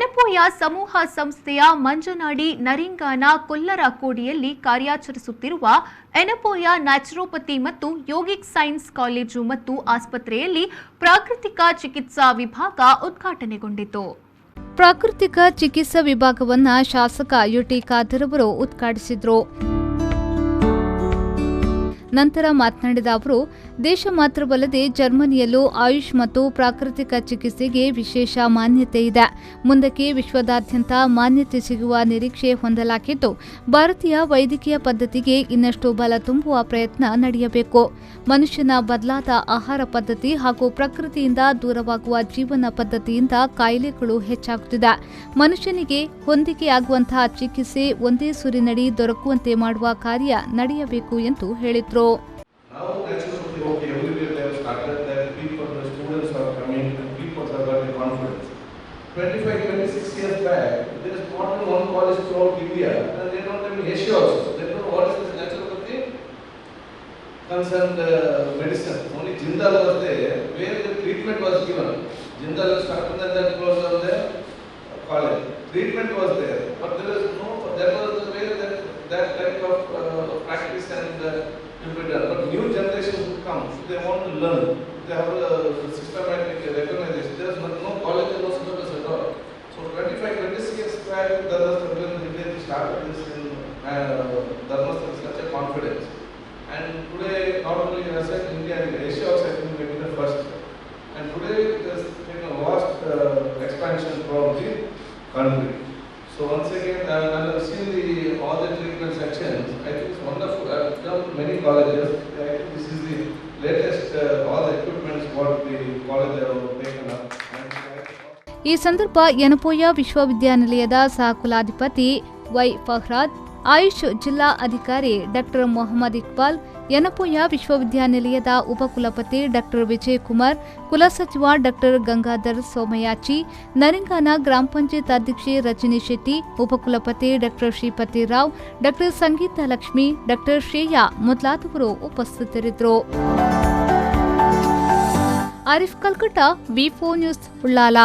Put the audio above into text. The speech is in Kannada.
ಎನಪೋಯ ಸಮೂಹ ಸಂಸ್ಥೆಯ ಮಂಜನಾಡಿ ನರಿಂಗಾನ ಕೊಲ್ಲರಕೋಡಿಯಲ್ಲಿ ಕಾರ್ಯಾಚರಿಸುತ್ತಿರುವ ಎನಪೋಯ ನ್ಯಾಚುರೋಪತಿ ಮತ್ತು ಯೋಗಿಕ್ ಸೈನ್ಸ್ ಕಾಲೇಜು ಮತ್ತು ಆಸ್ಪತ್ರೆಯಲ್ಲಿ ಪ್ರಾಕೃತಿಕ ಚಿಕಿತ್ಸಾ ವಿಭಾಗ ಉದ್ಘಾಟನೆಗೊಂಡಿತು. ಪ್ರಾಕೃತಿಕ ಚಿಕಿತ್ಸಾ ವಿಭಾಗವನ್ನು ಶಾಸಕ ಯುಟಿ ಖಾದರ್ ಅವರು ಉದ್ಘಾಟಿಸಿದರು. ನಂತರ ಮಾತನಾಡಿದ ಅವರು, ದೇಶ ಮಾತ್ರವಲ್ಲದೆ ಜರ್ಮನಿಯಲ್ಲೂ ಆಯುಷ್ ಮತ್ತು ಪ್ರಾಕೃತಿಕ ಚಿಕಿತ್ಸೆಗೆ ವಿಶೇಷ ಮಾನ್ಯತೆ ಇದೆ. ಮುಂದಕ್ಕೆ ವಿಶ್ವದಾದ್ಯಂತ ಮಾನ್ಯತೆ ಸಿಗುವ ನಿರೀಕ್ಷೆ ಹೊಂದಲಾಗಿದ್ದು, ಭಾರತೀಯ ವೈದ್ಯಕೀಯ ಪದ್ಧತಿಗೆ ಇನ್ನಷ್ಟು ಬಲ ತುಂಬುವ ಪ್ರಯತ್ನ ನಡೆಯಬೇಕು. ಮನುಷ್ಯನ ಬದಲಾದ ಆಹಾರ ಪದ್ಧತಿ ಹಾಗೂ ಪ್ರಕೃತಿಯಿಂದ ದೂರವಾಗುವ ಜೀವನ ಪದ್ಧತಿಯಿಂದ ಕಾಯಿಲೆಗಳು ಹೆಚ್ಚಾಗುತ್ತಿದೆ. ಮನುಷ್ಯನಿಗೆ ಹೊಂದಿಕೆಯಾಗುವಂತಹ ಚಿಕಿತ್ಸೆ ಒಂದೇ ಸೂರಿನಡಿ ದೊರಕುವಂತೆ ಮಾಡುವ ಕಾರ್ಯ ನಡೆಯಬೇಕು ಎಂದು ಹೇಳಿದರು. Now naturopathy, okay, everywhere they have started that people, the students are coming and people have got the confidence. 25-26 years back, there is not only one college throughout India and they don't have in Asia also. They don't know what is this naturopathy concerned medicine. Only Jindal was there where the treatment was given. Jindal was started and then closed down the college. Treatment was there, but there was no, that was the way that type of practice and but new generation will come. They want to learn. They have a systematic recognition. There is no college, no syllabus at all. So 25-26 years back, they started this in Dharmasthal with such a confidence. And today, not only in India and Asia also, I think we will be the first. And today, there is a vast expansion from the country. So once again, I have seen all the treatment sections. I think it's wonderful. I have done many colleges. I think this is the latest, all the equipments what the college have taken up. ಈ ಸಂದರ್ಭ ಯನಪೋಯ ವಿಶ್ವವಿದ್ಯಾನಿಲಯದ ಸಹಕುಲಾಧಿಪತಿ ವೈ ಫಹ್ರಾದ್, ಆಯುಷ್ ಜಿಲ್ಲಾ ಅಧಿಕಾರಿ ಡಾಕ್ಟರ್ ಮೊಹಮ್ಮದ್ ಇಕ್ಬಾಲ್, ಯನಪೋಯ ವಿಶ್ವವಿದ್ಯಾನಿಲಯದ ಉಪಕುಲಪತಿ ಡಾಕ್ಟರ್ ವಿಜಯಕುಮಾರ್, ಕುಲಸಚಿವ ಡಾಕ್ಟರ್ ಗಂಗಾಧರ್ ಸೋಮಯಾಚಿ, ನರಿಂಗಾನ ಗ್ರಾಮ ಪಂಚಾಯತ್ ಅಧ್ಯಕ್ಷೆ ರಜನಿ ಶೆಟ್ಟಿ, ಉಪಕುಲಪತಿ doctor Shripati Rao, doctor Sangeeta Lakshmi, doctor Shreya ಮೊದಲಾದವರು ಉಪಸ್ಥಿತರಿದ್ದರು. ಆರಿಫ್ ಕಲ್ಕಟ್ಟ, ವಿ4 ನ್ಯೂಸ್, ಉಳ್ಳಾಲ.